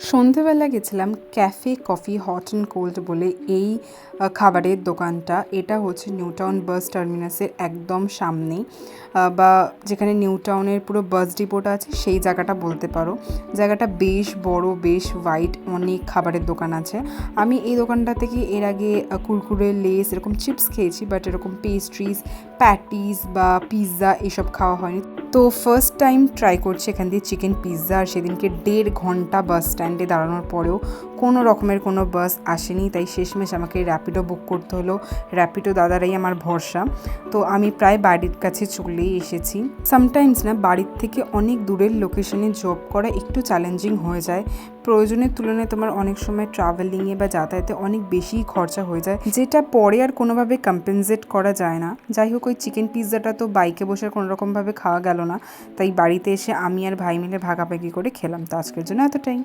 সন্ধেবেলা গেছিলাম cafe coffee hot and cold বলে এই খাবারের দোকানটা। এটা হচ্ছে নিউ টাউন বাস টার্মিনাসের একদম সামনেই, বা যেখানে নিউ টাউনের পুরো বাস ডিপোটা আছে সেই জায়গাটা বলতে পারো। জায়গাটা বেশ বড়, বেশ ওয়াইড, অনেক খাবারের দোকান আছে। আমি এই দোকানটা থেকে এর আগে কুরকুরে, লেস এরকম চিপস খেয়েছি, বাট এরকম পেস্ট্রিজ, প্যাটিস বা পিৎজা এসব খাওয়া হয়নি। তো ফার্স্ট টাইম ট্রাই করছি এখান দিয়ে চিকেন পিৎজা। আর সেদিনকে 1.5 ঘন্টা বাস স্ট্যান্ডে দাঁড়ানোর পরেও কোনো রকমের কোনো বাস আসেনি, তাই শেষমেশ আমাকে র্যাপিডো বুক করতে হলো। র্যাপিডো দাদারাই আমার ভরসা। তো আমি প্রায় বাড়ির কাছে চলেই এসেছি। সামটাইমস না, বাড়ির থেকে অনেক দূরের লোকেশনে জব করা একটু চ্যালেঞ্জিং হয়ে যায়। প্রয়োজনের তুলনায় তোমার অনেক সময় ট্রাভেলিংয়ে বা যাতায়াতে অনেক বেশি খরচা হয়ে যায়, যেটা পরে আর কোনোভাবে কম্পেনসেট করা যায় না। যাই হোক, ওই চিকেন পিৎজাটা তো বাইকে বসে কোনোরকমভাবে খাওয়া গেল না, তাই বাড়িতে এসে আমি আর ভাই মিলে ভাগাভাগি করে খেলাম। তো আজকের জন্য এতটাই।